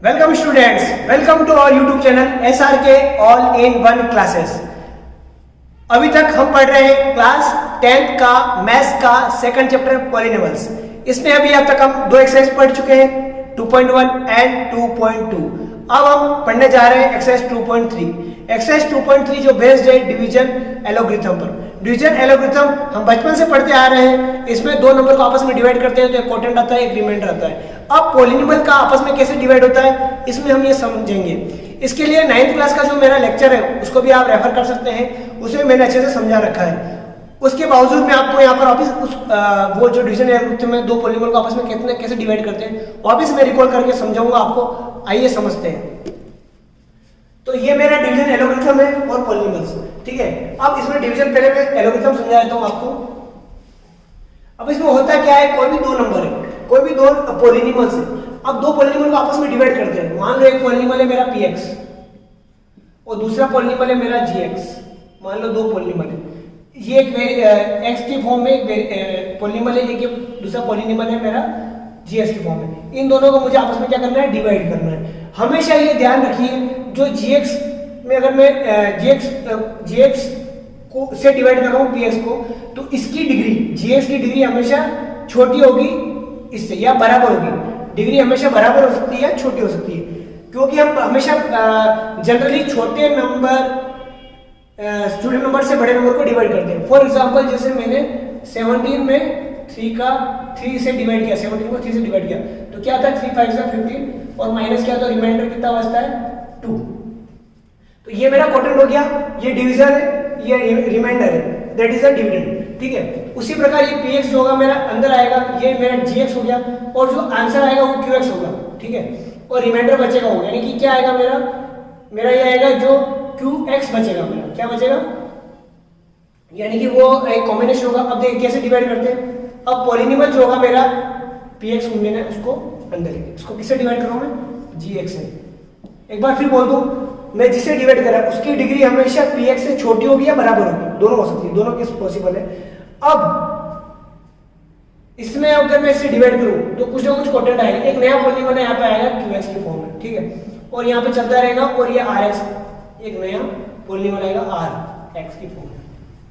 Welcome students, welcome to our YouTube channel SRK all in one classes. अभी तक हम पढ़ रहे हैं क्लास 10th का मैथ्स का सेकंड चैप्टर पॉलिनोमियल्स। इसमें अभी अब तक हम दो एक्सरसाइज पढ़ चुके हैं, 2.1 एंड 2.2। अब हम पढ़ने जा रहे हैं एक्सरसाइज 2.3। एक्सरसाइज 2.3 जो बेस्ड है डिवीजन एलोग्रिथम पर। डिवीजन एलोग्रिथम हम बचपन से पढ़ते आ रहे हैं। इसमें दो नंबर को आपस में डिवाइड करते हैं तो एक क्वोटिएंट आता है, एक रिमाइंडर आता है। अब पॉलिनोमियल का आपस में कैसे डिवाइड होता है इसमें हम ये समझेंगे। इसके लिए 9th क्लास का जो मेरा लेक्चर है उसको भी आप रेफर कर सकते हैं, उसमें मैंने अच्छे से समझा रखा है। उसके बावजूद मैं आपको यहाँ पर वापिस वो जो डिवीजन एलोग्रिथम में दो पॉलिनोमियल को आपस में कैसे डिवाइड करते हैं वापिस मैं रिकॉल करके समझाऊंगा आपको। आइए समझते हैं। तो ये मेरा डिवीजन एलोग्रिथम है और पॉलिनोमियल्स, ठीक है। अब इसमें डिवीजन पहले मैं एलोग्रिथम समझा देता हूँ आपको। अब इसमें होता क्या है, कोई भी दो नंबर है, कोई भी दो पॉलिनोमियल्स है। अब दो पॉलिनोमियल को आपस में डिवाइड करते हैं। मान लो एक पॉलिनोमियल है मेरा px और दूसरा पॉलिनोमियल है मेरा gx। मान लो दो पॉलिनोमियल है, ये एक x की फॉर्म में एक पॉलिनोमियल है, ये दूसरा पॉलिनोमियल है मेरा gx की फॉर्म में। इन दोनों को मुझे आपस में क्या करना है, डिवाइड करना है। हमेशा ये ध्यान रखिए, जो gx में अगर मैं gx को से डिवाइड कर रहा हूँ px को, तो इसकी डिग्री gx की डिग्री हमेशा छोटी होगी इससे या बराबर होगी। डिग्री हमेशा बराबर हो सकती है या छोटी हो सकती है, क्योंकि हम हमेशा जनरली छोटे नंबर स्टूडेंट नंबर से बड़े नंबर को डिवाइड करते हैं। फॉर एग्जांपल जैसे मैंने 17 में 3 से डिवाइड किया, 17 को 3 से डिवाइड किया तो क्या था, 3 5 से 15 और माइनस क्या था, रिमाइंडर कितना बचता है 2। तो ये मेरा क्वोटिएंट हो गया, ये डिवीजन है, ये रिमाइंडर है, दैट इज अ डिविडेंड, ठीक है। उसी प्रकार ये px जो होगा मेरा अंदर आएगा, ये मेरा gx हो गया, और जो आंसर आएगा वो qx होगा, ठीक है। और रिमाइंडर बचेगा वो, यानी कि क्या आएगा मेरा ये आएगा जो qx बचेगा मेरा, क्या बचेगा, यानी कि वो एक कॉम्बिनेशन होगा। अब देखिए कैसे डिवाइड करते हैं। अब पॉलिनोमियल जो होगा मेरा px को मैंने उसको अंदर लेंगे, इसको किससे डिवाइड कर रहा हूं मैं, gx से। एक बार फिर बोल दूं, मैं जिसे डिवाइड कर रहा उसकी डिग्री हमेशा px से छोटी होगी या बराबर होगी, दोनों हो सकती है, दोनों केस पॉसिबल है। अब इसमें अगर मैं इसे डिवाइड करूं तो कुछ ना कुछ क्वोटिएंट आएगा, एक नया पॉलिनोमियल यहाँ पे आएगा qx की फॉर्म में, ठीक है। और यहाँ पे चलता रहेगा, और ये rx एक नया पॉलिनोमियल आएगा rx की फॉर्म में,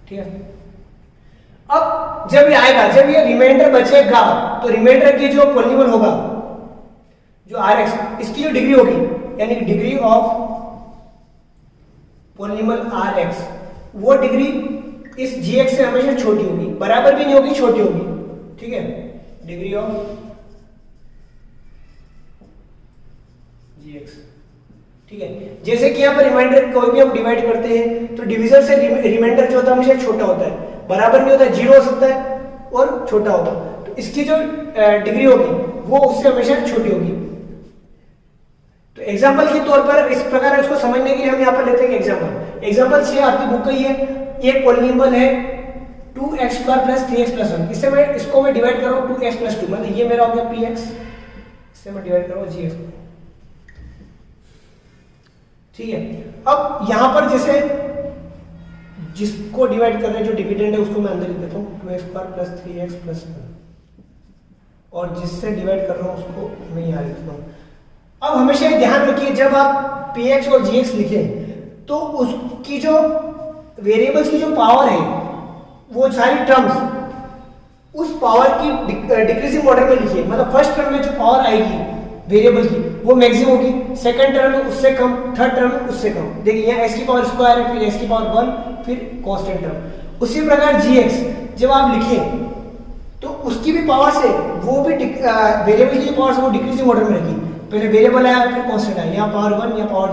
ठीक है। अब जब ये आएगा, जब ये रिमाइंडर बचेगा, तो रिमाइंडर की जो पॉलिनोमियल होगा जो rx, इसकी जो डिग्री होगी, यानी डिग्री ऑफ पॉलिनोमियल rx, वो डिग्री इस gx से हमेशा छोटी होगी, बराबर भी नहीं होगी, छोटी होगी, ठीक है। डिग्री ऑफ gx, ठीक है। जैसे कि यहाँ पर रिमाइंडर कोई भी हम डिवाइड करते हैं तो डिवीजन से रिमाइंडर जो होता है हमेशा छोटा होता है, बराबर नहीं होता है, 0 हो सकता है और छोटा होगा। तो इसकी जो डिग्री होगी वो उससे हमेशा छोटी होगी। तो एग्जाम्पल के तौर पर इस प्रकार इसको समझने के लिए हम यहाँ पर लेते हैं एग्जाम्पल से आपकी बुक का ही है, एक पॉलिनोमियल है 2x² + 3x + 1। इससे मैं इसको मैं डिवाइड कर रहा हूँ 2x + 2, मतलब ये मेरा हो गया px, इससे मैं डिवाइड कर रहा हूँ gx, ठीक है। अब यहाँ पर जैसे जिसको डिवाइड कर रहे हैं जो डिविडेंड है उसको मैं अंदर लिख देता हूँ 2x² + 3x + 1, और जिससे डिवाइड कर रहा हूँ उसको मैं यहाँ लिखता हूँ। अब हमेशा ध्यान रखिए, जब आप px और gx लिखें तो उसकी जो वेरिएबल्स की जो पावर है, वो सारी टर्म्स उस पावर की डिक्रीजिंग ऑर्डर में लिखिए। मतलब फर्स्ट टर्म में जो पावर आएगी वेरिएबल की वो मैक्सिमम होगी, सेकंड टर्म में उससे कम, थर्ड टर्म में उससे कम। देखिए यहाँ x की पावर स्क्वायर है, फिर x की पावर 1, फिर कांस्टेंट टर्म। उसी प्रकार gx जब आप लिखें तो उसकी भी पावर से वो भी वेरिएबल की पावर से वो डिक्रीजिंग ऑर्डर में रखी। पहले वेरिएबल आया, फिर कांस्टेंट आया, यहाँ पावर 1, यहाँ पावर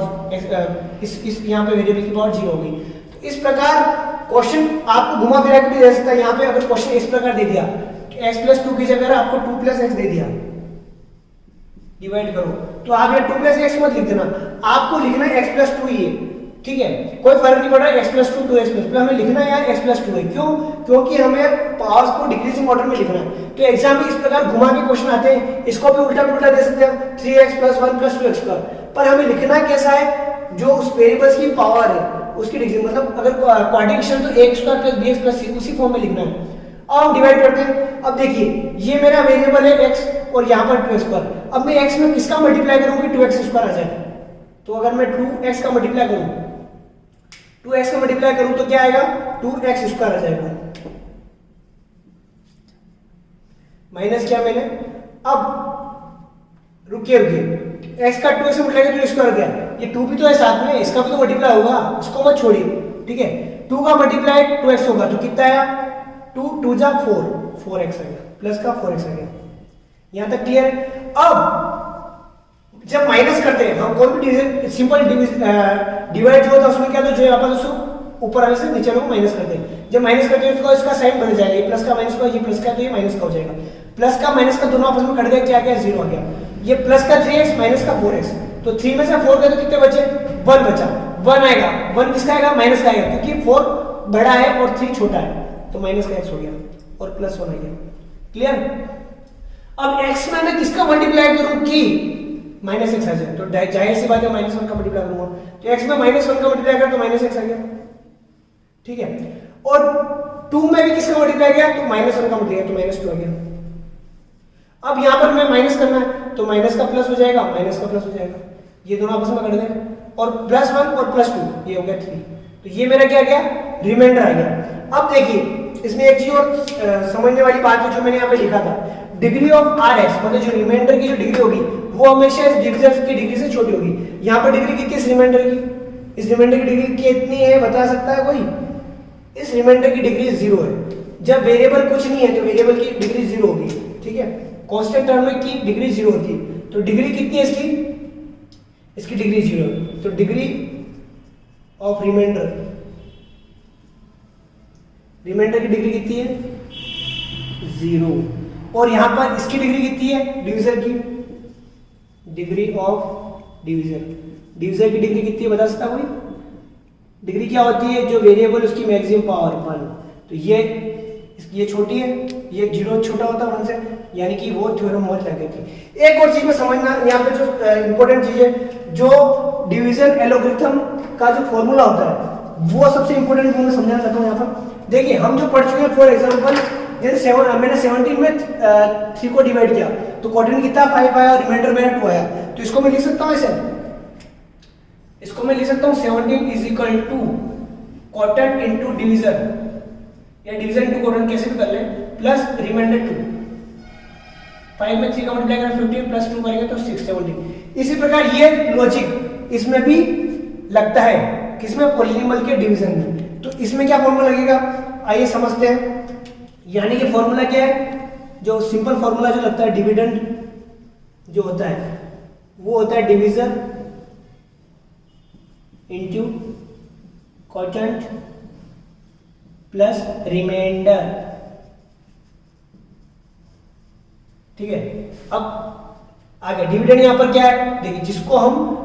इस यहाँ पे वेरिएबल की पावर 0 होगी। तो इस प्रकार क्वेश्चन आपको घुमा फिरा के भी दे सकता है। यहाँ पे अगर क्वेश्चन इस प्रकार दे दिया कि x + 2 की जगह आपको 2 + x दे दिया, डिवाइड करो, तो आप ये 2 + x मत लिख देना, आपको लिखना है x + 2 ही है, ठीक है। कोई फर्क नहीं पड़ रहा है x + 2 2x + 2, हमें लिखना है यार x + 2 है। क्यों? क्योंकि हमें पावर्स को डिक्रीजिंग ऑर्डर में लिखना है। तो एग्जाम में इस प्रकार घुमा के क्वेश्चन आते हैं, इसको भी उल्टा पुल्टा दे सकते हैं 3x + 1 + 2x², पर हमें लिखना कैसा है, जो उस वेरिएबल्स की पावर है उसकी डिग्री, मतलब अगर क्वाड्रेटिक तो ax² + bx + c उसी फॉर्म में लिखना है। अब हम डिवाइड करते हैं। अब देखिए ये मेरा वेरिएबल है x और यहाँ पर 2x²। अब मैं x में किसका मल्टीप्लाई करूँ कि 2x² आ जाए? तो अगर मैं 2x का मल्टीप्लाई करूँ, 2x का मल्टीप्लाई करूँ तो क्या आएगा? 2x² आ जाएगा। माइनस किया मैंने। अब रुकिए x का 2x से मल्टीप्लाई किया 2 गया, ये 2 भी तो है साथ में, इसका भी तो मल्टीप्लाई होगा, इसको मत छोड़िए, ठीक है। 2 का मल्टीप्लाई 2x होगा तो कितना आया? 2 2 जा 4, 4x आ गया, प्लस का 4x आ गया। यहां तक क्लियर? अब जब माइनस करते हैं हम कोई भी सिंपल डिवाइड जो होता है उसमें क्या, तो जो यहाँ पर उसको ऊपर वाले से नीचे वाले को माइनस करते हैं। जब माइनस करते हैं तो इसका साइन बदल जाएगा, ये प्लस का माइनस का, ये प्लस का, तो ये माइनस का हो जाएगा। प्लस का माइनस का दोनों आपस में कट गया, क्या आ गया? 0 आ गया। ये प्लस का 3x माइनस का 4x, तो 3 में से 4 गए तो कितने बचे? 1 बचा। 1 आएगा, 1 किसका आएगा? माइनस का आएगा, क्योंकि 4 बड़ा है और 3 छोटा है, तो माइनस का x हो गया और प्लस 1 आ गया। क्लियर? अब x में मैं किसका मल्टीप्लाई करूं कि माइनस x आ जाए, तो जाहिर सी बात है -1 का मल्टीप्लाई करूंगा, तो x में -1 का मल्टीप्लाई करूं तो -x आ गया, ठीक है। और 2 में भी किसका मल्टीप्लाई किया तो -1 का मल्टीप्लाई तो -2 आ गया। अब यहां पर मैं माइनस करना है तो माइनस का प्लस हो जाएगा, माइनस का प्लस हो जाएगा, ये दोनों आपस में कट गए, और +1 और +2 ये हो गया 3, तो ये मेरा क्या गया? रिमाइंडर आ गया। अब देखिए इसमें एक चीज और समझने वाली बात है जो मैंने यहाँ पे लिखा था, डिग्री ऑफ Rx, मतलब जो रिमाइंडर की जो डिग्री होगी वो हमेशा इस डिविजन की डिग्री से छोटी होगी। यहाँ पर डिग्री कितनी इस रिमाइंडर की? इस रिमाइंडर की डिग्री कितनी है बता सकता है कोई? इस रिमाइंडर की डिग्री 0 है। जब वेरिएबल कुछ नहीं है तो वेरिएबल की डिग्री 0 होगी, ठीक है। कांस्टेंट टर्म में की डिग्री 0 होती है, तो डिग्री कितनी है इसकी? इसकी डिग्री 0 है, तो डिग्री ऑफ रिमाइंडर, रिमाइंडर की डिग्री कितनी है? 0। और यहां पर इसकी डिग्री कितनी है? डिवीजर की डिग्री ऑफ डिवीजर, डिवीजर की डिग्री कितनी है बता सकता कोई? डिग्री क्या होती है? जो वेरिएबल उसकी मैक्सिमम पावर 1, तो ये छोटी है, ये 0 छोटा होता है 1 से, यानी कि वो थ्योरम बहुत लगे थी। एक और चीज में समझना यहाँ पे जो इंपॉर्टेंट चीज है, जो डिवीजन एलोग्रिथम का जो फॉर्मूला होता है वो सबसे इंपॉर्टेंट मैं समझाना चाहता हूँ। यहाँ पर देखिए हम जो पढ़ चुके हैं, फॉर एग्जांपल जैसे मैंने 17 में 3 को डिवाइड किया तो क्वाड्रेंट कितना 5 आया और रिमाइंडर मेरा 2 आया, तो इसको मैं लिख सकता हूँ ऐसे, इसको मैं लिख सकता हूँ 17 is equal to quadrant into divisor, या डिवीजन इनटू क्वाड्रेंट कैसे भी कर ले, प्लस रिमाइंडर 2। 5 में 3 का मल्टीप्लाई करें 15 प्लस 2 करेंगे तो 6 17। इसी प्रकार ये लॉजिक इसमें भी लगता है, किसमें? पॉलिनॉमियल के डिवीजन में। तो इसमें क्या फॉर्मूला लगेगा आइए समझते हैं। यानी कि फॉर्मूला क्या है? जो सिंपल फॉर्मूला जो लगता है डिविडेंड जो होता है वो होता है divisor into quotient plus remainder, ठीक है। अब आगे डिविडेंड यहां पर क्या है? देखिए जिसको हम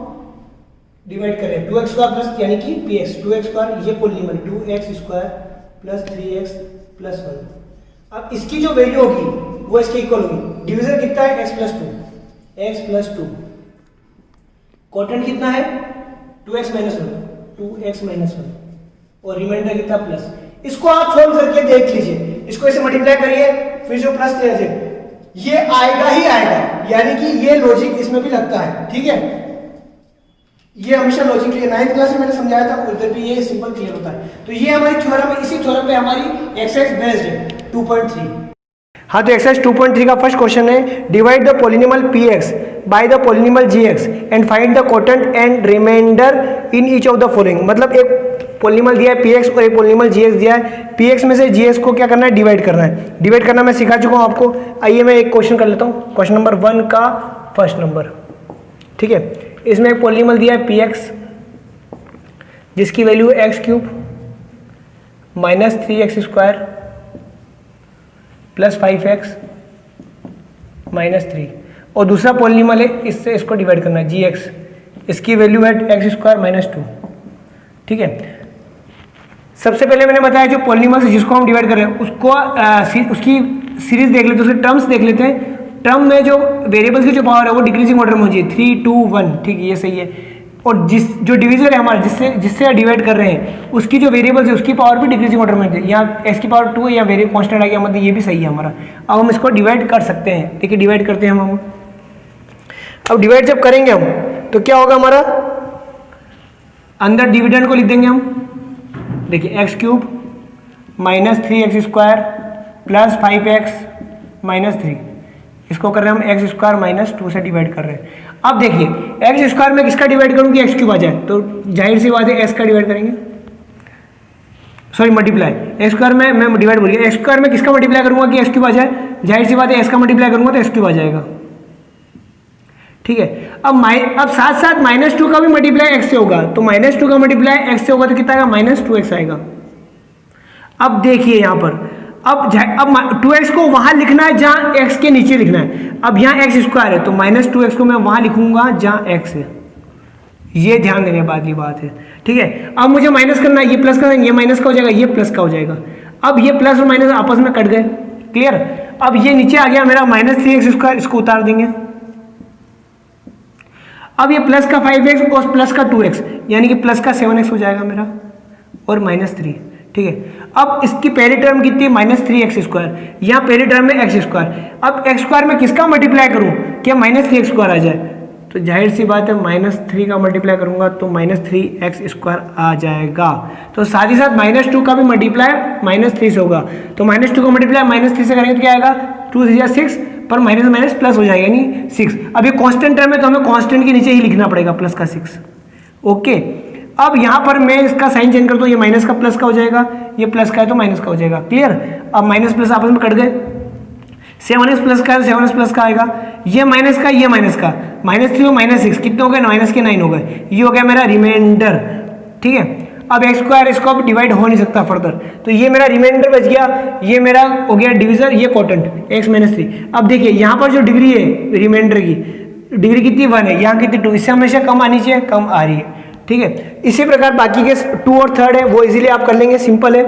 डिवाइड कर रहे हैं 2x² प्लस यानी कि px 2x², ये polynomial 2x² plus 3x plus 1। अब इसकी जो वैल्यू होगी वो इसके इक्वल होगी। डिवीजर कितना है? x प्लस 2, क्वोटिएंट कितना है? 2x माइनस 1, और रिमाइंडर कितना? प्लस। इसको आप सोल्व करके देख लीजिए, इसको ऐसे मल्टीप्लाई करिए, फिर जो प्लस ले लीजिए, ये आएगा ही आएगा, यानी कि ये लॉजिक इसमें भी लगता है, ठीक है। ये हमेशा लॉजिक क्लियर 9th क्लास में मैंने समझाया था, उधर भी ये सिंपल क्लियर होता है। तो ये हमारी थ्योरम है, इसी थ्योरम पे हमारी एक्सरसाइज बेस्ड है 2.3। हाँ, तो एक्सरसाइज 2.3 का फर्स्ट क्वेश्चन है, divide the polynomial px by the polynomial gx and find the quotient and remainder in each of the following. मतलब एक पॉलिनॉमियल दिया है px और एक पॉलिनॉमियल gx दिया है, px में से gx को क्या करना है? डिवाइड करना है। डिवाइड करना मैं सिखा चुका हूँ आपको। आइए मैं एक क्वेश्चन कर लेता हूँ, क्वेश्चन नंबर 1 का फर्स्ट नंबर, ठीक है। इसमें एक पॉलिनॉमियल दिया है px जिसकी वैल्यू है x³ minus 3x² plus 5x minus 3, और दूसरा पॉलिनॉमियल है, इससे इसको डिवाइड करना है gx, इसकी वैल्यू है x² माइनस 2, ठीक है। सबसे पहले मैंने बताया जो पॉलिनॉमियल से जिसको हम डिवाइड कर रहे हैं उसको उसकी सीरीज देख लेते हैं, उसके टर्म्स देख लेते हैं। टर्म में जो वेरिएबल्स की जो पावर है वो डिक्रीजिंग ऑर्डर में होगी, 3 2 1, ठीक है, ये सही है। और जो डिवीजर है हमारा, जिससे डिवाइड कर रहे हैं, उसकी जो वेरिएबल्स है उसकी पावर भी डिक्रीजिंग ऑर्डर में है। यहाँ x की पावर 2 है या वेरिएबल कांस्टेंट आ गया, मतलब ये भी सही है हमारा। अब हम इसको डिवाइड कर सकते हैं। देखिए डिवाइड करते हैं हम। अब डिवाइड जब करेंगे हम तो क्या होगा हमारा, अंदर डिविडेंड को लिख देंगे हम। देखिए x cube minus 3x square plus 5x minus 3, इसको कर रहे हैं हम एक्स स्क्वायर माइनस 2 से डिवाइड कर रहे हैं। अब देखिए एक्स स्क्वायर में किसका डिवाइड करूँ कि एक्स क्यूब आ जाए, तो जाहिर सी बात है एक्स का डिवाइड करेंगे, सॉरी मल्टीप्लाई। एक्स स्क्वायर में मैं डिवाइड बोल गया, एक्स स्क्वायर में किसका मल्टीप्लाई करूंगा कि एक्स क्यूब आ जाए, जाहिर सी बात है एक्स का मल्टीप्लाई करूंगा तो एक्स क्यूब आ जाएगा। ठीक है, अब साथ साथ -2 का भी मल्टीप्लाई एक्स से होगा, तो -2 का मल्टीप्लाई एक्स से होगा तो कितना आएगा, -2x आएगा। अब देखिए यहाँ पर अब 2x को वहां लिखना है जहां x के नीचे लिखना है। अब यहाँ एक्स स्क्वायर है तो -2x को मैं वहां लिखूंगा जहां x है, ये ध्यान देने वाली बात है। ठीक है, अब मुझे माइनस करना है, ये प्लस करना है, ये माइनस का हो जाएगा, ये प्लस का हो जाएगा। अब ये प्लस और माइनस आपस में कट गए, क्लियर। अब ये नीचे आ गया मेरा -3x स्क्वायर, इसको उतार देंगे। अब ये प्लस का 5x और प्लस का 2x, यानी कि प्लस का 7x हो जाएगा मेरा और -3। ठीक है, अब इसकी पहली टर्म कितनी है, -3x स्क्वायर, यहाँ पहली टर्म में x स्क्वायर। अब x स्क्वायर में किसका मल्टीप्लाई करूँ कि -3x स्क्वायर आ जाए, तो जाहिर सी बात है -3 का मल्टीप्लाई करूंगा तो -3x स्क्वायर आ जाएगा। तो साथ ही साथ -2 का भी मल्टीप्लाई -3 से होगा, तो -2 का मल्टीप्लाई -3 से करेंगे तो क्या आएगा, 2 3 जा 6, पर माइनस माइनस प्लस हो जाएगा, यानी 6। अब ये कांस्टेंट टर्म है तो हमें कांस्टेंट के नीचे ही लिखना पड़ेगा प्लस का 6। ओके, अब यहाँ पर मैं इसका साइन चेंज करता हूँ, ये माइनस का प्लस का हो जाएगा, ये प्लस का है तो माइनस का हो जाएगा, क्लियर। अब माइनस प्लस आपस में कट गए, 7x प्लस का है तो 7x प्लस का आएगा, ये माइनस का, ये माइनस का, -3 और -6 कितने हो गए, माइनस के 9 हो गए, ये हो गया मेरा रिमाइंडर। ठीक है, अब एक्स स्क्वायर इसको अब डिवाइड हो नहीं सकता फर्दर, तो ये मेरा रिमाइंडर बच गया, ये मेरा हो गया डिविजर, ये कोटेंट x -3। अब देखिए यहाँ पर जो डिग्री है रिमाइंडर की, डिग्री कितनी 1 है, यहाँ कितनी 2, इससे हमेशा कम आनी चाहिए, कम आ रही है। ठीक है, इसी प्रकार बाकी के 2 और 3 है वो इजीली आप कर लेंगे, सिंपल है।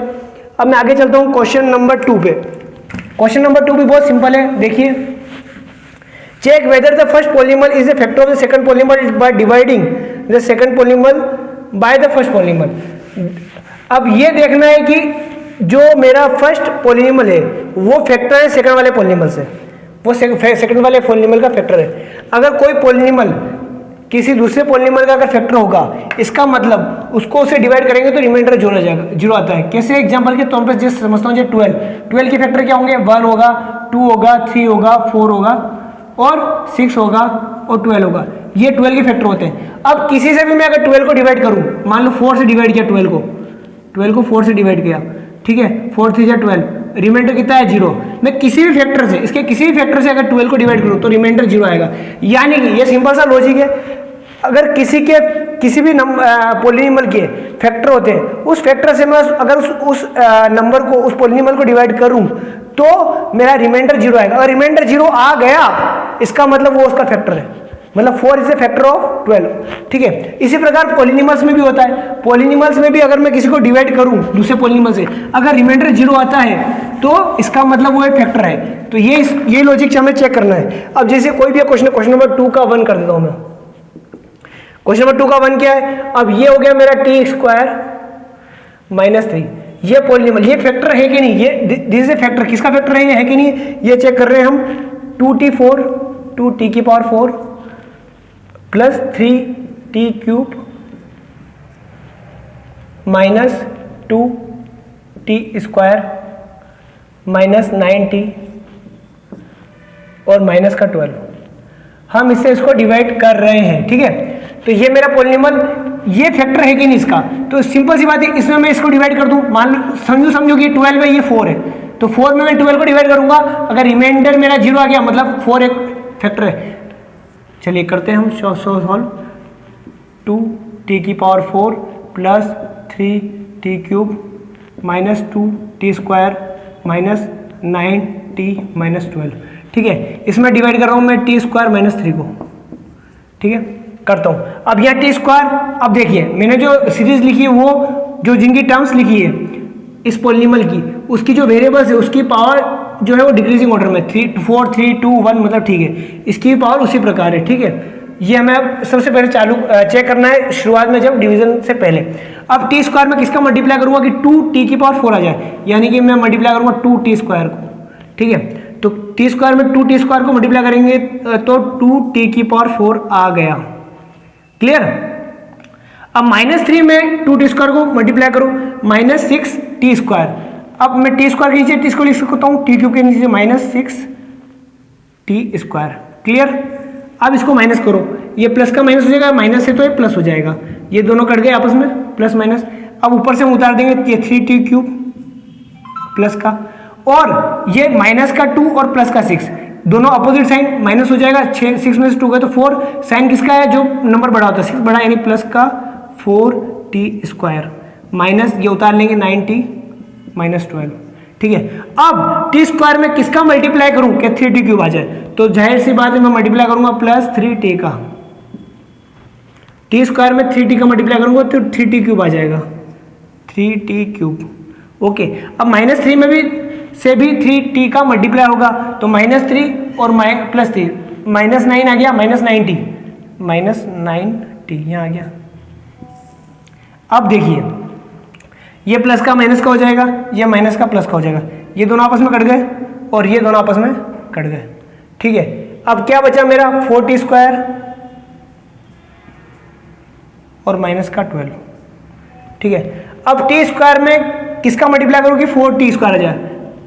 अब मैं आगे चलता हूँ क्वेश्चन नंबर 2 पे। क्वेश्चन नंबर 2 भी बहुत सिंपल है, देखिए, check whether the first polynomial is the factor of the second polynomial by dividing the second polynomial by the first polynomial. अब ये देखना है कि जो मेरा फर्स्ट पॉलीनोमियल है वो फैक्टर है सेकंड वाले पॉलीनोमियल से, वो सेकंड वाले पॉलीनोमियल का फैक्टर है। अगर कोई पॉलीनोमियल किसी दूसरे पॉलीनोमियल का अगर फैक्टर होगा, इसका मतलब उसको उसे डिवाइड करेंगे तो रिमाइंडर जीरो आ जाएगा, जीरो आता है। कैसे, एग्जांपल के तौर पर जैसे समझता हूँ, जैसे 12 के फैक्टर क्या होंगे, 1 होगा, 2 होगा, 3 होगा, 4 होगा और 6 होगा और 12 होगा, ये 12 के फैक्टर होते हैं। अब किसी से भी मैं अगर 12 को डिवाइड करूं, मान लो 4 से डिवाइड किया 12 को 4 से डिवाइड किया, ठीक है, 4 3 जा 12, रिमाइंडर कितना है 0। मैं किसी भी फैक्टर से, इसके किसी भी फैक्टर से अगर 12 को डिवाइड करूं तो रिमाइंडर 0 आएगा। यानी कि ये सिंपल सा लॉजिक है, अगर किसी भी पॉलीनोमियल के फैक्टर होते हैं, उस फैक्टर से मैं अगर उस नंबर को, उस पॉलीनोमियल को डिवाइड करूं तो मेरा रिमाइंडर 0 आएगा। अगर रिमाइंडर 0 आ गया इसका मतलब वो उसका फैक्टर है, मतलब 4 इज ए फैक्टर ऑफ 12। ठीक है, इसी प्रकार पॉलीनोमियल्स में भी होता है। पॉलीनोमियल्स में भी अगर मैं किसी को डिवाइड करूं दूसरे पॉलीनोमियल से, अगर रिमाइंडर 0 आता है तो इसका मतलब वो एक फैक्टर है। तो ये लॉजिक हमें चेक करना है। अब जैसे कोई भी क्वेश्चन नंबर 2 का 1 कर देता हूं मैं। क्वेश्चन नंबर 2 का 1 क्या है, अब ये हो गया मेरा t स्क्वायर -3, ये पॉलीनोमियल, ये फैक्टर है कि नहीं, ये दिस इज ए फैक्टर, किसका फैक्टर है, ये है कि नहीं, ये चेक कर रहे हैं हम। 2t4 2t की power 4 plus 3t cube minus 2t square minus 9t और माइनस का 12, हम इससे इसको डिवाइड कर रहे हैं। ठीक है, तो ये मेरा पॉलीनोमियल, ये फैक्टर है कि नहीं इसका, तो सिंपल सी बात है, इसमें मैं इसको डिवाइड कर दूं, मान लो समझो कि 12 है, ये 4 है, तो 4 में मैं 12 को डिवाइड करूंगा, अगर रिमाइंडर मेरा 0 आ गया मतलब 4 एक फैक्टर है। चलिए करते हैं हम सॉल्व। 2t की power 4 plus 3t cube minus 2t square minus 9t minus 12। ठीक है, इसमें डिवाइड कर रहा हूँ मैं t स्क्वायर माइनस 3 को। ठीक है, करता हूँ। अब यह t स्क्वायर, अब देखिए मैंने जो सीरीज लिखी है, वो जो जिनकी टर्म्स लिखी है इस पॉलीनोमियल की, उसकी जो वेरिएबल्स है उसकी पावर जो है वो डिक्रीजिंग ऑर्डर में 3 4 3 2 1, मतलब ठीक है, इसकी पावर उसी प्रकार है। ठीक है, ये हमें सबसे पहले चालू चेक करना है शुरुआत में, जब डिवीजन से पहले। अब टी स्क्वायर में किसका मल्टीप्लाई करूंगा कि 2t⁴ आ जाए, यानी कि मैं मल्टीप्लाई करूंगा 2t² को, ठीक है। तो टी स्क्वायर में 2t² को मल्टीप्लाई करेंगे तो 2t⁴ आ गया, क्लियर। अब -3 में 2t² को मल्टीप्लाई करो, -6t²। अब मैं t² के नीचे t को लिख सकता हूँ, t³ के नीचे -6t², क्लियर। अब इसको माइनस करो, ये प्लस का माइनस हो जाएगा, माइनस से तो ये प्लस हो जाएगा, ये दोनों कट गए आपस में, प्लस माइनस। अब ऊपर से हम उतार देंगे ये 3t³ प्लस का, और ये माइनस का 2 और प्लस का 6, दोनों अपोजिट साइन, माइनस हो जाएगा, 6 में से 2 गए तो 4, साइन किसका है, जो नंबर बड़ा होता है 6 बड़ा, यानी प्लस का 4t², माइनस ये उतार लेंगे 9t -12, ठीक है। अब t² में किसका मल्टीप्लाई करूं कि 3t³ आ जाए, तो जाहिर सी बात है मैं मल्टीप्लाई करूंगा +3t का, t² में 3t का मल्टीप्लाई करूंगा तो 3t³ आ जाएगा, 3t³, ओके। अब -3 में भी से भी 3t का मल्टीप्लाई होगा, तो -3 और +3, -9 आ गया, -9t, -9t यहाँ आ गया। अब देखिए ये प्लस का माइनस का हो जाएगा, ये माइनस का प्लस का हो जाएगा, ये दोनों आपस में कट गए और ये दोनों आपस में कट गए, ठीक है। अब क्या बचा मेरा 4t² और माइनस का 12, ठीक है। अब t² में किसका मल्टीप्लाई करूँ कि 4t² आ जाए,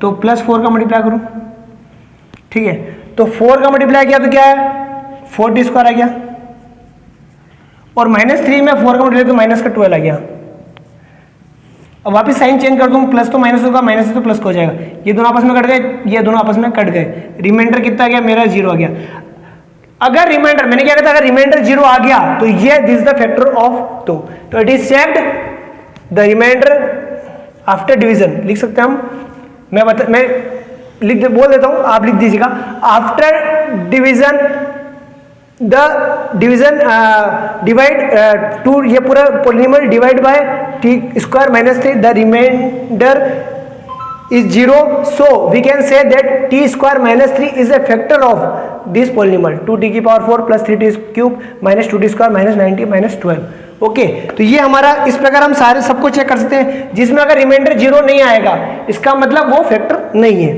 तो +4 का मल्टीप्लाई करूँ, ठीक है। तो 4 का मल्टीप्लाई किया तो क्या है 4t² आ गया, और -3 में 4 का मल्टीप्लाई तो माइनस का 12 आ गया। अब वापस साइन चेंज कर दूं, प्लस तो माइनस होगा, माइनस से तो प्लस हो जाएगा, ये दोनों आपस में कट गए, ये दोनों आपस में कट गए, रिमाइंडर कितना आ गया मेरा 0 आ गया। अगर रिमाइंडर, मैंने क्या कहता, अगर रिमाइंडर 0 आ गया तो ये this is the factor of 2, तो it is checked the remainder after division, लिख सकते हैं हम, मैं बोल देता हूं, आप लिख दीजिएगा, after division the division divide two, ये पूरा polynomial divide by t² -3, the remainder is 0, so we can say that t² -3 is a factor of this polynomial 2t⁴ plus 3t³ minus 2t² minus 9t minus 12, okay. तो ये हमारा, इस प्रकार हम सारे सबको चेक कर सकते हैं, जिसमें अगर रिमाइंडर 0 नहीं आएगा इसका मतलब वो फैक्टर नहीं है।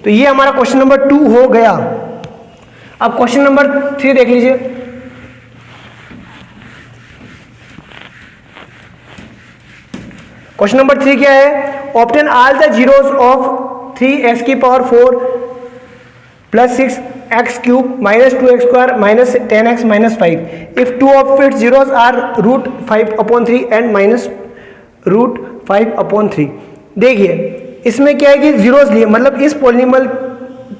तो ये हमारा क्वेश्चन नंबर 2 हो गया। अब क्वेश्चन नंबर 3 देख लीजिए। क्वेश्चन नंबर 3 क्या है, obtain all the zeros of 3x⁴ plus 6x³ minus 2x² minus 10x minus 5 if two of its zeros are √5/3 and minus √5/3। देखिए इसमें क्या है कि जीरोस लिए, मतलब इस पॉलिनोमियल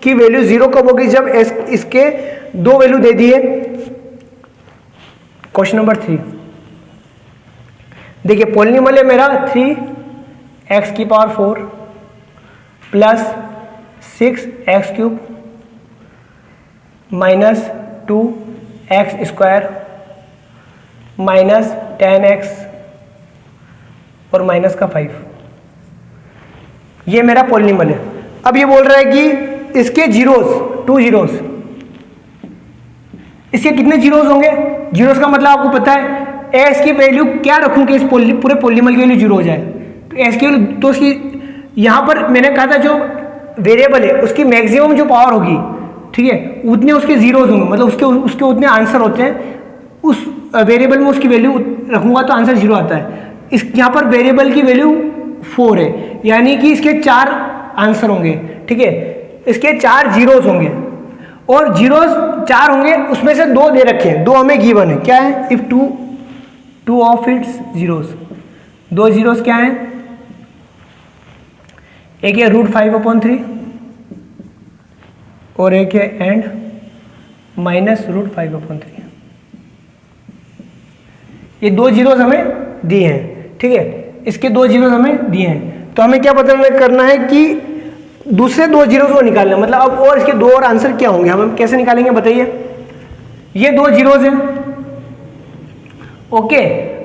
की वैल्यू 0 कब होगी, जब इसके 2 वैल्यू दे दिए। क्वेश्चन नंबर 3 देखिए, पॉलिनोमियल है मेरा 3x⁴ plus 6x³ minus 2x² minus 10x और माइनस का 5, ये मेरा पॉलिनोमियल है। अब ये बोल रहा है कि इसके जीरोस, 2 जीरोस, इसके कितने जीरोस होंगे, जीरोस का मतलब आपको पता है एक्स की वैल्यू क्या रखूं कि इस पूरे पॉलिनोमियल की वैल्यू 0 हो जाए, तो एक्स की वैल्यू, तो उसकी यहां पर मैंने कहा था जो वेरिएबल है उसकी मैक्सिमम जो पावर होगी, ठीक है, उतने उसके जीरोस होंगे, मतलब उसके उतने आंसर होते हैं, उस वेरिएबल में उसकी वैल्यू रखूंगा तो आंसर 0 आता है। इस यहाँ पर वेरिएबल की वैल्यू 4 है, यानी कि इसके 4 आंसर होंगे, ठीक है, इसके 4 जीरोस होंगे और जीरोस 4 होंगे, उसमें से 2 दे रखे हैं, 2 हमें गिवन है, क्या है, if two of its zeros, 2 zeros क्या है, एक है √5/3 और एक है एंड माइनस √5/3। ये 2 जीरोस हमें दिए हैं, ठीक है, इसके 2 जीरोस हमें दिए हैं, तो हमें क्या पता करना है कि दूसरे 2 जीरोस को निकालना, मतलब अब और इसके 2 और आंसर क्या होंगे, हम कैसे निकालेंगे बताइए। ये 2 जीरोस हैं, ओके।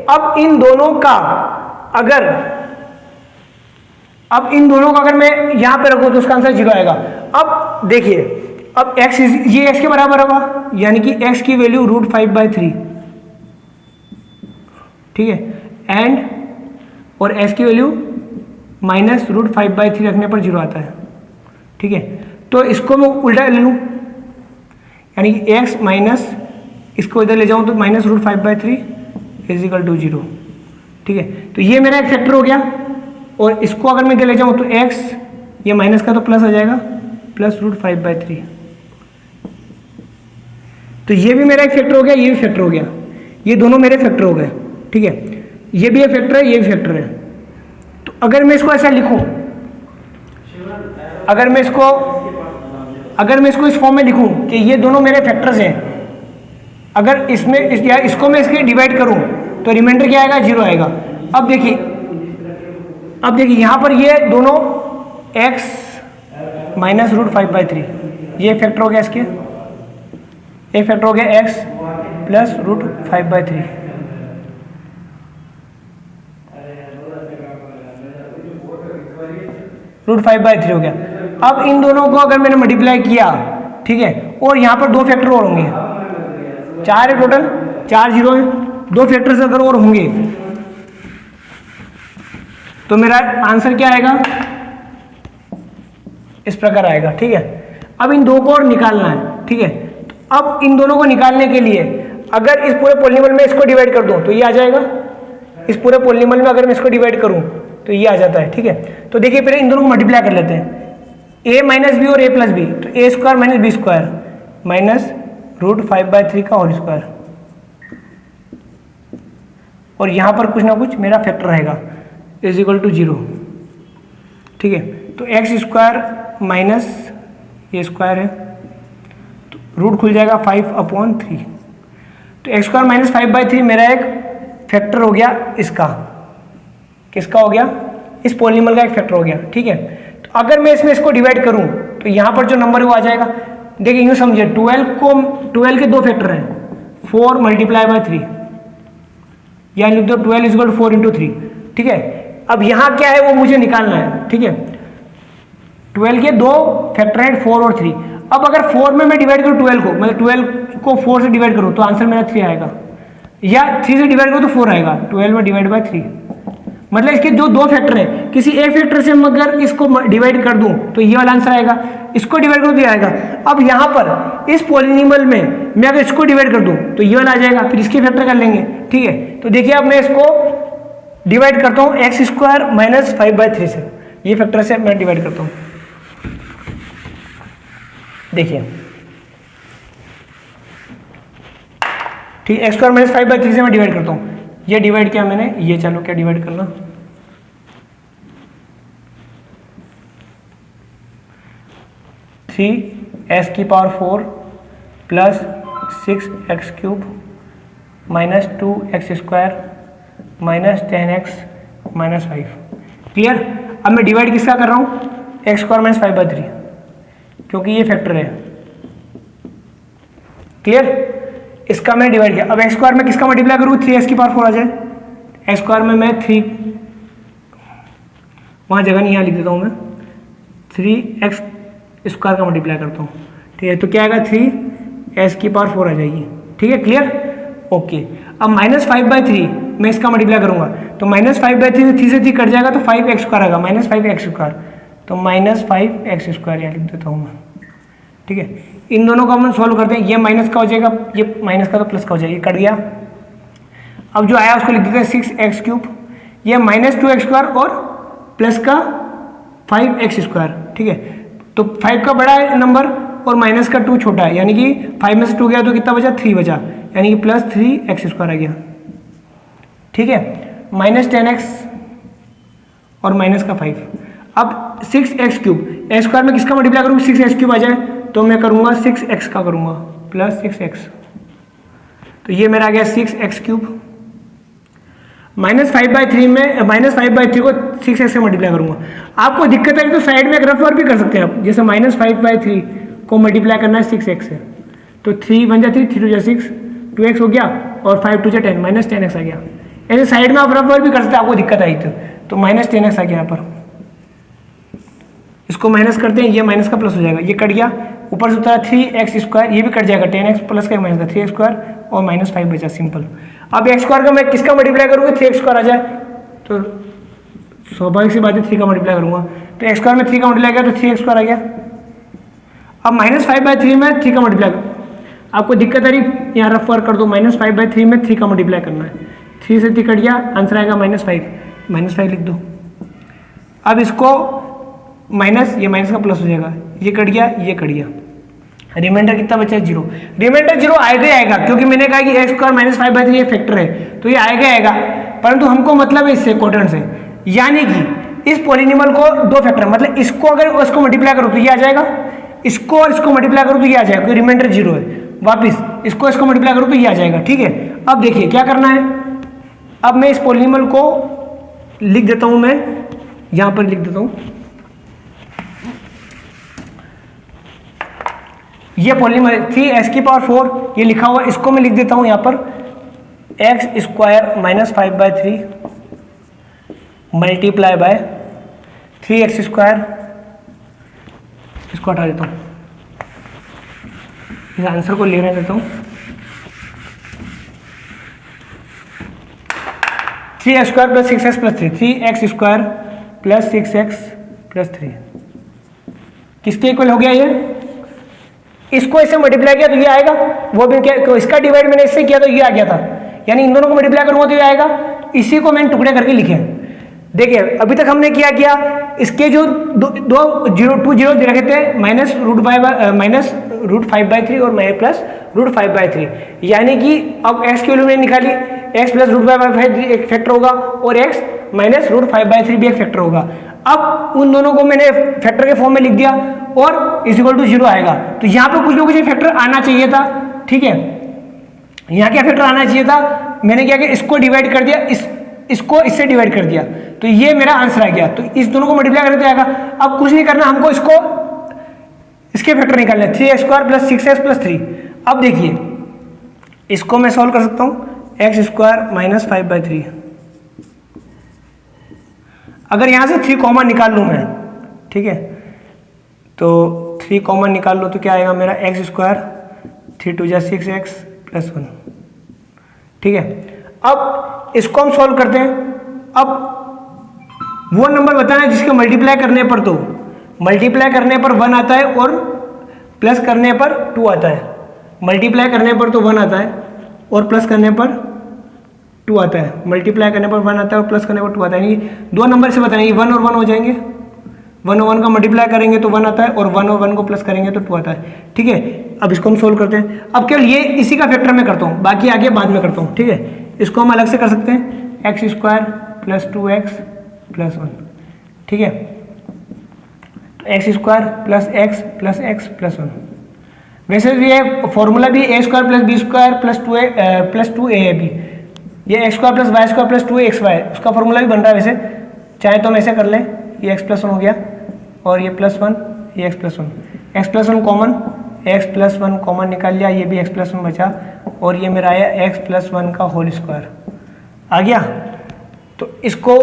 अब इन दोनों का अगर मैं यहां पे रखूं तो उसका आंसर 0 आएगा। अब देखिए अब x ये x के बराबर होगा, यानी कि x की वैल्यू √5/3, ठीक है, एंड और x की वैल्यू माइनस √5/3 रखने पर 0 आता है, ठीक है। तो इसको मैं उल्टा ले लूँ, यानी कि x माइनस इसको इधर ले जाऊँ तो माइनस √5/3 इज इक्वल टू 0, ठीक है। तो ये मेरा एक फैक्टर हो गया, और इसको अगर मैं इधर ले जाऊँ तो x ये माइनस का तो प्लस आ जाएगा, प्लस √5/3। तो ये भी मेरा एक फैक्टर हो गया, ये भी फैक्टर हो गया, ये दोनों मेरे फैक्टर हो गए, ठीक है। ये भी एक फैक्टर है, ये भी फैक्टर है। तो अगर मैं इसको ऐसा लिखूं, अगर मैं इसको इस फॉर्म में लिखूं कि ये दोनों मेरे फैक्टर्स हैं, अगर इसको मैं इसके डिवाइड करूं तो रिमाइंडर क्या आएगा, 0 आएगा। अब देखिए यहाँ पर ये दोनों x माइनस √5/3 ये फैक्टर हो गया, इसके एक फैक्टर हो गया x प्लस √5/3, √5/3 हो गया। अब इन दोनों को अगर मैंने मल्टीप्लाई किया, ठीक है, और यहाँ पर दो फैक्टर और होंगे, 4 है टोटल, 4 0 है, दो फैक्टर्स अगर और होंगे तो मेरा आंसर क्या आएगा, इस प्रकार आएगा, ठीक है। अब इन दो को और निकालना है, ठीक है। अब इन दोनों को निकालने के लिए अगर इस पूरे पॉलिनॉमियल में इसको डिवाइड कर दूं तो ये आ जाएगा, इस पूरे पॉलिनॉमियल में अगर मैं इसको डिवाइड करूं तो ये आ जाता है, ठीक है। तो देखिए फिर इन दोनों को मल्टीप्लाई कर लेते हैं, a माइनस बी और a प्लस बी, तो a square minus B square minus √5/3 का होल स्क्वायर, और यहाँ पर कुछ ना कुछ मेरा फैक्टर रहेगा इज इक्वल टू 0, ठीक है। तो x स्क्वायर माइनस ये स्क्वायर है, तो रूट खुल जाएगा 5/3, तो x स्क्वायर माइनस 5/3 मेरा एक फैक्टर हो गया, इसका किसका हो गया, इस पॉलिनॉमियल का एक फैक्टर हो गया, ठीक है। तो अगर मैं इसमें इसको डिवाइड करूं तो यहाँ पर जो नंबर है वो आ जाएगा। देखिए यूँ समझिए, 12 के दो फैक्टर हैं, 4 × 3, या लिख दो 12 इज इक्वल टू 4 × 3, ठीक है। अब यहाँ क्या है वो मुझे निकालना है, ठीक है। 12 के दो फैक्टर हैं, 4 और 3। अब अगर 4 में मैं डिवाइड करूँ 12 को, मतलब 12 को 4 से डिवाइड करूँ तो आंसर मेरा 3 आएगा, या 3 से डिवाइड करूँ तो 4 आएगा, 12 में डिवाइड बाय 3, मतलब इसके जो दो फैक्टर हैं, किसी एक फैक्टर से अगर इसको डिवाइड कर दूं तो ये वाला आंसर आएगा, इसको डिवाइड करूँ तो ये आएगा। अब यहाँ पर इस पॉलिनॉमियल में मैं अगर इसको डिवाइड कर दूं तो ये वाला आ जाएगा, फिर इसके फैक्टर कर लेंगे, ठीक है। तो देखिए अब मैं इसको डिवाइड करता हूँ x स्क्वायर माइनस 5/3 से, ये फैक्टर से मैं डिवाइड करता हूँ, देखिए, ठीक है। x स्क्वायर माइनस 5/3 से मैं डिवाइड करता हूँ, ये डिवाइड किया मैंने, ये चलो क्या डिवाइड करना, 3s⁴ plus 6x³ minus 2x² minus 10x minus 5, clear. अब मैं डिवाइड किसका कर रहा हूँ, x स्क्वायर माइनस 5/3, क्योंकि ये फैक्टर है, क्लियर। इसका मैंने डिवाइड किया। अब x स्क्वायर में किसका मल्टीप्लाई करूँ, 3s⁴ आ जाए, x स्क्वायर में मैं 3, वहाँ जगह नहीं, यहाँ लिख देता हूँ मैं, 3x² का मल्टीप्लाई करता हूँ, ठीक है। तो क्या आएगा, 3s⁴ आ जाएगी, ठीक है, क्लियर, ओके। अब माइनस 5/3 मैं इसका मल्टीप्लाई करूँगा तो माइनस 5/3 से 3 कट जाएगा तो 5x² आएगा, माइनस 5x², तो माइनस 5x² यहाँ लिख देता हूँ मैं, ठीक है। इन दोनों को हम सॉल्व करते हैं, ये माइनस का हो जाएगा, ये माइनस का तो प्लस का हो जाएगा, ये कट गया। अब जो आया उसको लिख देते हैं 6x³, ये माइनस 2x² और प्लस का 5x², ठीक है। तो 5 का बड़ा है नंबर और माइनस का 2 छोटा है, यानी कि 5 में से 2 गया तो कितना बचा, 3 बचा, यानी कि प्लस 3x² आ गया, ठीक है। माइनस 10x और माइनस का 5। अब 6x³ x स्क्वायर में किसका मल्टीप्लाई करूँगा, 6x³ आ जाए तो मैं करूँगा 6x का करूँगा प्लस 6x, तो ये मेरा आ गया 6x³ माइनस 5/3 में, माइनस 5/3 को 6x से मल्टीप्लाई करूँगा। आपको दिक्कत है तो साइड में एक रफ वर्क भी कर सकते हैं आप, जैसे माइनस 5/3 को मल्टीप्लाई करना है 6x से, तो 3 × 3 3 × 6 2x हो गया और 5 × 2 10 माइनस 10x आ गया। ऐसे साइड में आप रफ वर्क भी कर सकते हैं, आपको दिक्कत आई तो माइनस 10x आ गया यहाँ पर, इसको माइनस करते हैं, ये माइनस का प्लस हो जाएगा, ये कट गया, ऊपर से उतारा 3x², ये भी कट जाएगा 10x प्लस का माइनस का 3x² और -5 बचा सिंपल। अब x² का मैं किसका मल्टीप्लाई करूँगा, 3x² आ जाए तो स्वाभाविक सी बात है 3 का मल्टीप्लाई करूँगा, तो x² में 3 का मल्टीप्लाई किया तो 3x² आ गया। अब -5/3 में 3 का मल्टीप्लाई, आपको दिक्कत आ रही यहाँ रफ वर्क कर दो, -5/3 में 3 का मल्टीप्लाई करना है, 3 से 3 कट गया, आंसर आएगा -5 लिख दो। अब इसको माइनस, ये माइनस का प्लस हो जाएगा, ये कट गया, ये कट गया, रिमाइंडर कितना बचा है 0। रिमाइंडर 0 आएगा ही आएगा, क्योंकि मैंने कहा कि x² -5/3 ये फैक्टर है तो ये आएगा आएगा, परंतु हमको मतलब है इससे क्वोटिएंट से, यानी कि इस पॉलिनॉमियल को दो फैक्टर, मतलब इसको अगर इसको मल्टीप्लाई करो तो ये आ जाएगा, इसको और इसको मल्टीप्लाई करो तो ये आ जाएगा, क्योंकि रिमाइंडर 0 है। वापिस इसको मल्टीप्लाई करो तो ये आ जाएगा, ठीक है। अब देखिए क्या करना है, अब मैं इस पॉलिनॉमियल को लिख देता हूं, मैं यहां पर लिख देता हूं, ये पॉलिनॉमियल 3x⁴ ये लिखा हुआ, इसको मैं लिख देता हूं यहां पर x² -5/3 मल्टीप्लाई बाय 3x², इसको हटा देता हूं, इस आंसर को लेने देता हूं, 3x² + 6x + 3, 3x² + 6x + 3 किसके इक्वल हो गया, ये इसको इससे मल्टीप्लाई किया तो ये आएगा, वो भी क्या, इसका डिवाइड मैंने इससे किया तो ये आ गया था, यानी इन दोनों को मल्टीप्लाई करूंगा तो ये आएगा। इसी को मैंने टुकड़े करके लिखे, देखिए अभी तक हमने क्या किया, इसके जो दो 2 जीरो रखे थे, -√5/3 और +√5/3, यानी कि अब x की वैल्यू मैंने निकाली, x + √5/3 एक फैक्टर होगा और x -√5/3 भी एक फैक्टर होगा। अब उन दोनों को मैंने फैक्टर के फॉर्म में लिख दिया और = 0 आएगा, तो यहाँ पे कुछ ना कुछ फैक्टर आना चाहिए था, ठीक है। यहाँ क्या फैक्टर आना चाहिए था, मैंने क्या किया, इसको डिवाइड कर दिया, इसको इससे डिवाइड कर दिया, तो ये मेरा आंसर आ गया। तो इस दोनों को मल्टीप्लाई करने तो आएगा, अब कुछ नहीं करना, हमको इसके फैक्टर निकालना है, 3x² + 6x + 3। अब देखिए इसको मैं सॉल्व कर सकता हूँ, x² -5/3, अगर यहाँ से 3 कॉमन निकाल लूँ मैं, ठीक है, तो 3 कॉमन निकाल लो तो क्या आएगा मेरा, x², 3 × 2 = 6x + 1, ठीक है। अब इसको हम सॉल्व करते हैं, अब वो नंबर बताना है जिसके मल्टीप्लाई करने पर, तो मल्टीप्लाई करने पर 1 आता है और प्लस करने पर 2 आता है, मल्टीप्लाई करने पर तो 1 आता है और प्लस करने पर 2 आता है, मल्टीप्लाई करने पर 1 आता है और प्लस करने पर 2 आता है, यानी 2 नंबर से बताना, ये 1 और 1 हो जाएंगे, 1 और 1 का मल्टीप्लाई करेंगे तो 1 आता है और 1 और 1 को प्लस करेंगे तो 2 आता है, ठीक है। अब इसको हम सोल्व करते हैं, अब केवल ये इसी का फैक्टर मैं करता हूँ, बाकी आगे बाद में करता हूँ, ठीक है। इसको हम अलग से कर सकते हैं, x² + 2x + 1, ठीक है, x² + x + x + 1। वैसे भी ये फॉर्मूला भी a² + b² + 2ab, ये x² + y² + 2axy, उसका फॉर्मूला भी बन रहा है वैसे, चाहे तो हम ऐसे कर लें, ये x + 1 हो गया और ये +1, ये x + 1, x + 1 common, x + 1 common निकाल लिया, ये भी x + 1 बचा और ये मेरा आया x + 1 का होल स्क्वायर आ गया। तो इसको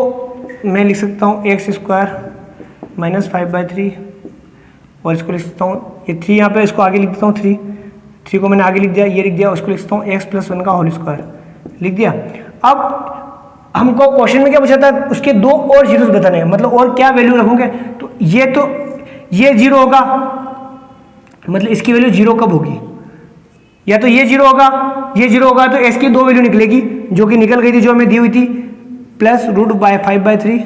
मैं लिख सकता हूँ x² -5/3 और इसको लिख सकता हूँ, ये 3 यहाँ पे इसको आगे लिख देता हूँ, 3 को मैंने आगे लिख दिया, ये लिख दिया, उसको लिख सकता हूँ x + 1 का होल स्क्वायर लिख दिया। अब हमको क्वेश्चन में क्या पूछा था, उसके 2 और जीरोस बताने हैं, मतलब और क्या वैल्यू रखोगे, तो ये 0 होगा, मतलब इसकी वैल्यू 0 कब होगी, या तो ये 0 होगा, ये 0 होगा, तो इसकी 2 वैल्यू निकलेगी जो कि निकल गई थी, जो हमें दी हुई थी, +√5/3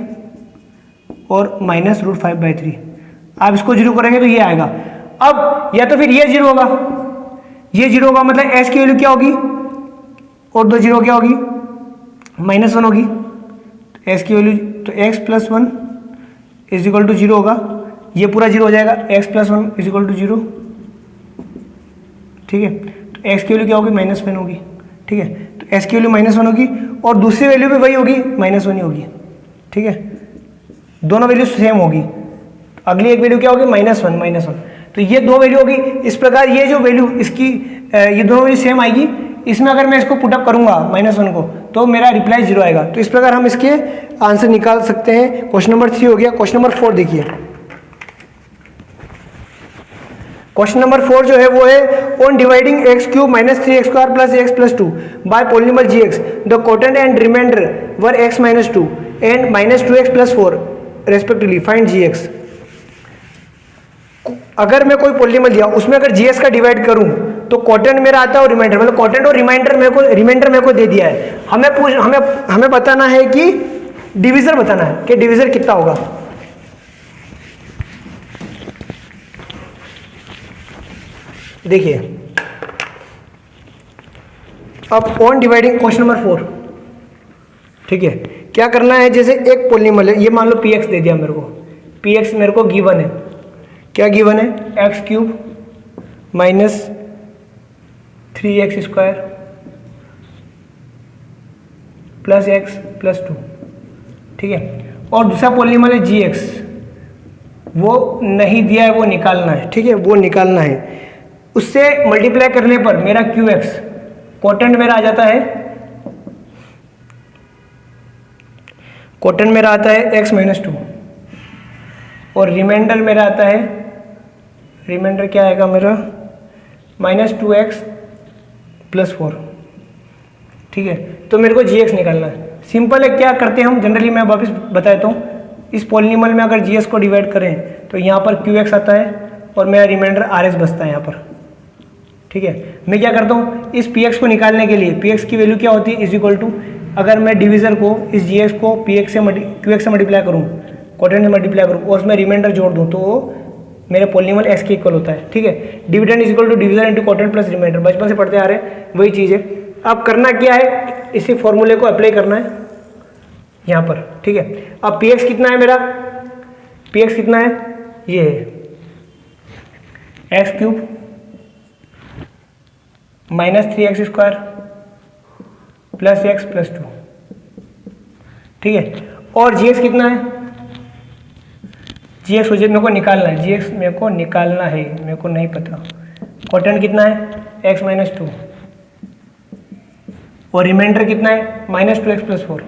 और -√5/3। आप इसको 0 करेंगे तो ये आएगा। अब या तो फिर ये 0 होगा, ये 0 होगा, मतलब s की वैल्यू क्या होगी और 2 0 क्या होगी, -1 होगी, तो s की वैल्यू, तो x + 1 = 0 होगा, ये पूरा 0 हो जाएगा, x + 1 = 0, ठीक है। तो x की वैल्यू क्या होगी, -1 होगी, ठीक है। तो s की वैल्यू -1 होगी और दूसरी वैल्यू भी वही होगी, -1 ही होगी, ठीक है, दोनों वैल्यू सेम होगी। अगली एक वैल्यू क्या होगी, -1, तो ये 2 वैल्यू होगी। इस प्रकार ये जो वैल्यू इसकी, ये दोनों वैल्यू सेम आएगी, इसमें अगर मैं इसको पुटअप करूंगा -1 को, तो मेरा रिप्लाई 0 आएगा। तो इस प्रकार हम इसके आंसर निकाल सकते हैं। क्वेश्चन नंबर 3 हो गया। क्वेश्चन नंबर 4 देखिए, क्वेश्चन नंबर 4 जो है वो है on dividing x cube minus 3x² plus x plus 2 by polynomial gx the quotient and remainder were x minus 2 and minus 2x plus 4 respectively, find gx। अगर मैं कोई पॉलिनोमियल दिया उसमें अगर gx का डिवाइड करूं तो क्वोटेंट मेरा आता है और रिमाइंडर, मतलब क्वोटेंट और रिमाइंडर मेरे को दे दिया है। हमें बताना है कि डिवीजर बताना है कि डिवीजर कितना होगा। देखिए अब ऑन डिवाइडिंग क्वेश्चन नंबर 4, ठीक है, क्या करना है, जैसे एक पॉलिनोमियल है, ये मान लो px दे दिया मेरे को, px मेरे को गिवन है, क्या गिवन है, x cube minus 3x² plus x plus 2, ठीक है। और दूसरा पॉलिनोमियल है gx, वो नहीं दिया है, वो निकालना है, ठीक है, वो निकालना है। उससे मल्टीप्लाई करने पर मेरा qx क्वोटेंट मेरा आ जाता है, क्वोटेंट मेरा आता है x माइनस 2 और रिमाइंडर मेरा आता है, रिमाइंडर क्या आएगा मेरा, माइनस 2x प्लस 4, ठीक है। तो मेरे को gx निकालना है। सिंपल है, क्या करते हैं हम जनरली, मैं वापस बता देता हूँ। इस पॉलिनोमियल में अगर gx को डिवाइड करें तो यहाँ पर qx आता है और मेरा रिमाइंडर rx बचता है यहाँ पर, ठीक है। मैं क्या करता हूँ, इस px को निकालने के लिए px की वैल्यू क्या होती है, इज इक्वल टू, अगर मैं डिवीजर को इस gx को qx से मल्टीप्लाई करूँ, क्वोटेंट से मल्टीप्लाई करूँ और उसमें रिमाइंडर जोड़ दूँ तो मेरे पॉलिनोमियल x के इक्वल होता है, ठीक है। Dividend is equal to divisor into quotient plus remainder, बचपन से पढ़ते आ रहे हैं, वही चीज़ है। अब करना क्या है, इसी फॉर्मूले को अप्लाई करना है यहाँ पर, ठीक है। अब px कितना है मेरा, px कितना है, ये है x cube minus 3x² plus x plus 2, ठीक है। और gx कितना है, gx मेरे को निकालना है, gx मेरे को निकालना है, मेरे को नहीं पता। क्वोटेंट कितना है, x माइनस 2 और रिमाइंडर कितना है, माइनस 2x प्लस 4।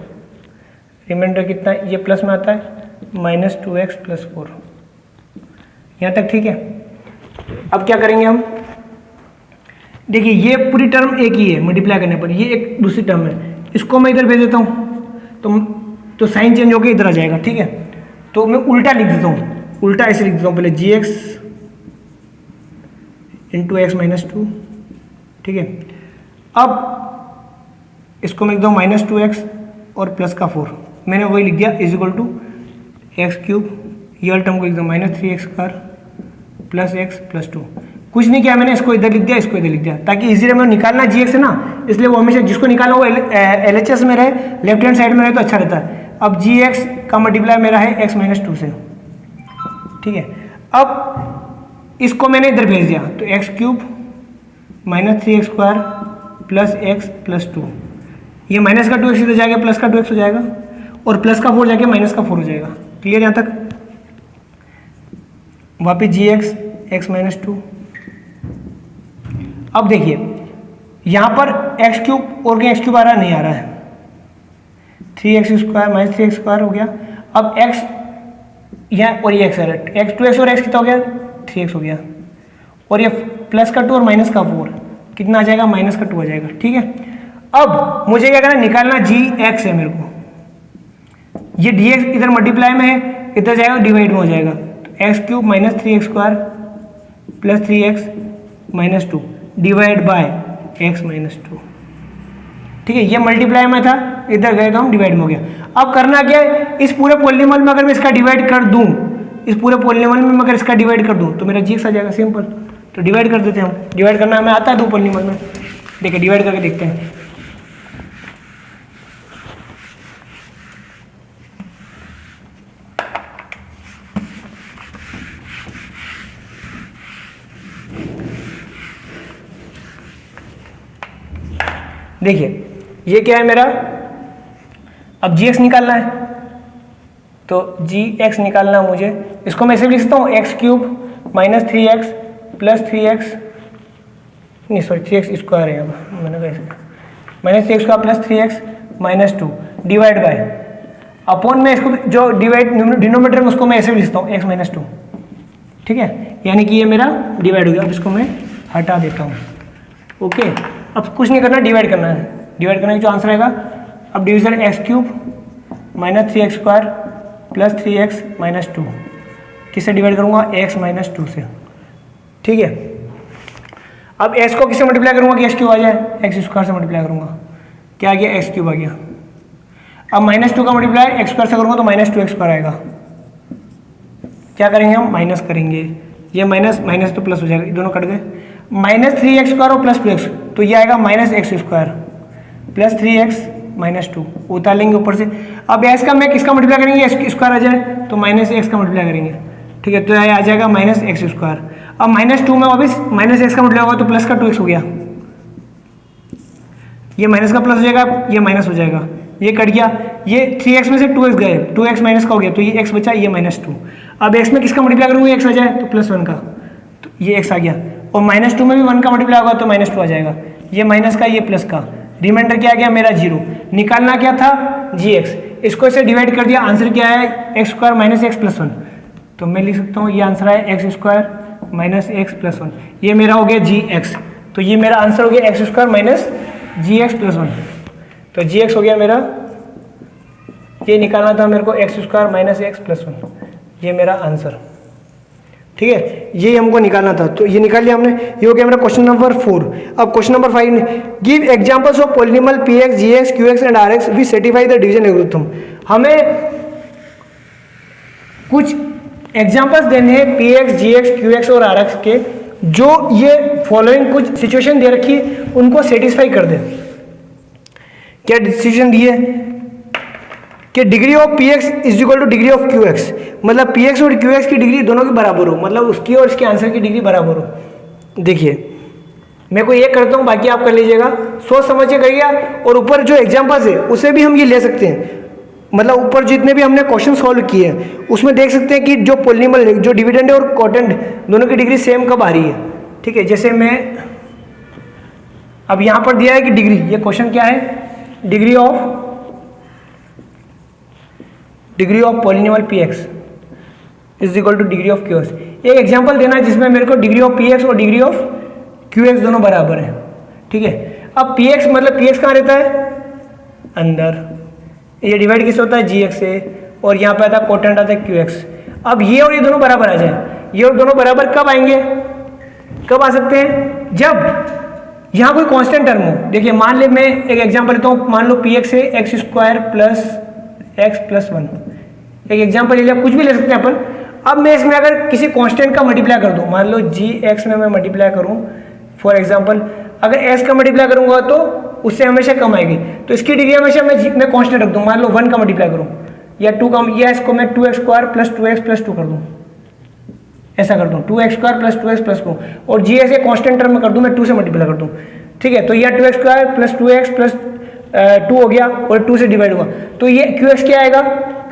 रिमाइंडर कितना है, ये प्लस में आता है, माइनस 2x प्लस 4, यहाँ तक ठीक है। अब क्या करेंगे हम, देखिए ये पूरी टर्म एक ही है मल्टीप्लाई करने पर, ये एक दूसरी टर्म है, इसको मैं इधर भेज देता हूँ तो साइन चेंज होकर इधर आ जाएगा, ठीक है। तो मैं उल्टा लिख देता हूँ, उल्टा ऐसे लिख देता हूँ, पहले gx इंटू एक्स माइनस 2, ठीक है। अब इसको मैं लिख दूँ माइनस 2x और प्लस का 4, मैंने वही लिख दिया, is equal to X cube, ये वाला टर्म को लिख दूँ minus 3x² plus x plus 2। कुछ नहीं किया मैंने, इसको इधर लिख दिया, इसको इधर लिख दिया, ताकि इजीली में निकालना gx है ना, इसलिए वो हमेशा जिसको निकालना वो LHS में रहे, लेफ्ट हैंड साइड में रहे तो अच्छा रहता है। अब gx का मल्टीप्लाई मेरा है x माइनस 2 से, ठीक है। अब इसको मैंने इधर भेज दिया तो x cube minus 3x² plus x plus 2, ये माइनस का 2x इधर जाएगा, प्लस का 2x हो जाएगा और प्लस का 4 जाके माइनस का 4 हो जाएगा। क्लियर यहाँ तक। वापिस gx x माइनस 2। अब देखिए यहाँ पर एक्स क्यूब और एक्स क्यूब आ रहा है, नहीं आ रहा है, 3x² माइनस 3x² हो गया। अब x यहाँ और ये x है, x 2x और x कितना हो गया, 3x हो गया, और ये प्लस का 2 और माइनस का 4 कितना आ जाएगा, माइनस का 2 आ जाएगा, ठीक है। अब मुझे क्या करना है, निकालना gx है मेरे को, ये dx इधर मल्टीप्लाई में है, इधर जाएगा डिवाइड में हो जाएगा, तो x cube minus 3x² plus 3x minus 2 divide by x minus 2, ठीक है। ये मल्टीप्लाई में था, इधर गए तो हम डिवाइड में हो गया। अब करना क्या है, इस पूरे पॉलिनोमियल में अगर मैं इसका डिवाइड कर दूं, इस पूरे पॉलिनोमियल में अगर इसका डिवाइड कर दूं तो मेरा gx आ जाएगा, सिंपल। तो डिवाइड कर देते हैं हम, डिवाइड करना हमें आता है दो पॉलिनोमियल में, देखिए डिवाइड करके देखते हैं। देखिए ये क्या है मेरा, अब gx निकालना है, तो gx निकालना मुझे, इसको मैं ऐसे लिख सकता हूँ, x cube minus 3x plus 3x, नहीं सॉरी 3x² है यहाँ पर, मैंने कैसे minus 3x² plus 3x minus 2 divide by upon में, इसको जो डिवाइड डिनोमिनेटर में उसको मैं ऐसे भी लिखता हूँ x माइनस 2, ठीक है, यानी कि ये मेरा डिवाइड हो गया। अब इसको मैं हटा देता हूँ। ओके, अब कुछ नहीं करना, डिवाइड करना है। डिवाइड करने का जो आंसर आएगा, अब division x³ minus 3x² plus 3x minus 2, किससे डिवाइड करूँगा? x माइनस 2 से। ठीक है, अब x को किससे मल्टीप्लाई करूँगा कि x³ आ जाए? x² से मल्टीप्लाई करूँगा, क्या आ गया? x³ आ गया। अब माइनस 2 का मल्टीप्लाई x² से करूँगा तो माइनस 2x² आएगा। क्या करेंगे हम? माइनस करेंगे, ये माइनस माइनस तो प्लस हो जाएगा, दोनों कट गए। माइनस 3x² और प्लस 2x, तो ये आएगा minus x² plus 3x minus 2, उतार लेंगे ऊपर से। अब x का मैं किसका मल्टीप्लाई करेंगे? x² आ जाए तो माइनस x का मल्टीप्लाई करेंगे। ठीक है, तो ये आ जाएगा माइनस x²। अब माइनस 2 में वापस माइनस x का मल्टीप्लाई होगा तो प्लस का 2x हो गया, ये माइनस का प्लस हो जाएगा, ये माइनस हो जाएगा, ये कट गया। ये 3x में से 2x गए, 2x माइनस का हो गया, तो ये x बचा, ये माइनस 2। अब x में किसका मल्टीप्लाई करूँगा? x आ जाए तो प्लस 1 का, तो ये x आ गया। और माइनस 2 में भी 1 का मल्टीप्लाई होगा तो माइनस 2 आ जाएगा, ये माइनस का, ये प्लस का। रिमाइंडर क्या आ गया मेरा? 0। निकालना क्या था? gx। इसको इसे डिवाइड कर दिया, आंसर क्या है? x² minus x plus 1। तो मैं लिख सकता हूँ ये आंसर है x² माइनस x प्लस 1, ये मेरा हो गया gx। तो ये मेरा आंसर हो गया x² माइनस gx प्लस 1। तो gx हो गया मेरा, ये निकालना था मेरे को x² माइनस x प्लस 1, ये मेरा आंसर। ठीक है, ये हमको निकालना था, तो ये निकाल लिया हमने। ये हो गया मेरा क्वेश्चन नंबर 4। अब question number 5, give examples of polynomial px, gx, qx and rx which satisfy the division algorithm. हमें कुछ एग्जांपल्स देने हैं px, gx, qx और rx के, जो ये फॉलोइंग कुछ सिचुएशन दे रखी है उनको सेटिस्फाई कर दे। क्या डिसीजन दिए कि degree of px is equal two degree of qx, मतलब px और qx की डिग्री दोनों की बराबर हो, मतलब उसकी और इसके आंसर की डिग्री बराबर हो। देखिए मैं कोई एक करता हूँ, बाकी आप कर लीजिएगा, सोच समझ के करिए। और ऊपर जो एग्जांपल्स है उसे भी हम ये ले सकते हैं, मतलब ऊपर जितने भी हमने क्वेश्चन सॉल्व किए हैं उसमें देख सकते हैं कि जो पॉलिनॉमियल, जो डिविडेंड और कोटेंट दोनों की डिग्री सेम कब आ रही है। ठीक है, जैसे मैं अब यहाँ पर दिया है कि डिग्री, ये क्वेश्चन क्या है? Degree of polynomial px is equal two degree of qx। एक एग्जांपल देना है जिसमें मेरे को डिग्री ऑफ px और डिग्री ऑफ qx दोनों बराबर है। ठीक है, अब px मतलब px कहाँ रहता है? अंदर। ये डिवाइड किससे होता है? gx से, और यहाँ पे आता है कोटेंट आता है qx। अब ये और ये दोनों बराबर आ जाए, ये और दोनों बराबर कब आएंगे? कब आ सकते हैं? जब यहाँ कोई कांस्टेंट टर्म हो। देखिए मान ले, मैं एक एग्जांपल लेता हूँ, मान लो px है x² प्लस x प्लस 1, एक एग्जांपल ले लिया, कुछ भी ले सकते हैं अपन। अब मैं इसमें अगर किसी कांस्टेंट का मल्टीप्लाई कर दूं, मान लो gx में मैं मल्टीप्लाई करूं, फॉर एग्जांपल अगर s का मल्टीप्लाई करूंगा तो उससे हमेशा कम आएगी, तो इसकी डिग्री हमेशा मैं कांस्टेंट रख दूं, मान लो 1 का मल्टीप्लाई करूं या 2 का, या इसको मैं 2x² प्लस 2x प्लस 2 कर दूं, ऐसा कर दूं 2x² प्लस 2x प्लस 2, और gx के कांस्टेंट टर्म में कर दूं, मैं 2 से मल्टीप्लाई कर दूं। ठीक है, तो यह 2x² प्लस 2x प्लस 2 हो गया और 2 से डिवाइड हुआ, तो ये qx क्या आएगा?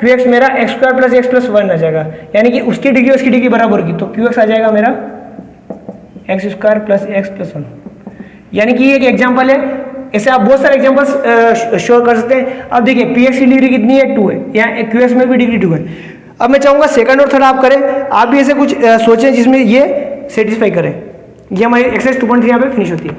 qx मेरा x² प्लस x प्लस 1 आ जाएगा, यानी कि उसकी डिग्री उसकी डिग्री बराबर होगी, तो qx आ जाएगा मेरा x² प्लस x प्लस 1। यानी कि ये एक एग्जांपल है, ऐसे आप बहुत सारे एग्जांपल्स शो कर सकते हैं। अब देखिए px की डिग्री कितनी है? 2 है, यहाँ qx में भी डिग्री 2 है। अब मैं चाहूँगा सेकंड और थर्ड आप करें, आप भी ऐसे कुछ सोचें जिसमें ये सेटिस्फाई करें। ये हमारी एक्सरसाइज 2.3 यहाँ पे फिनिश होती है।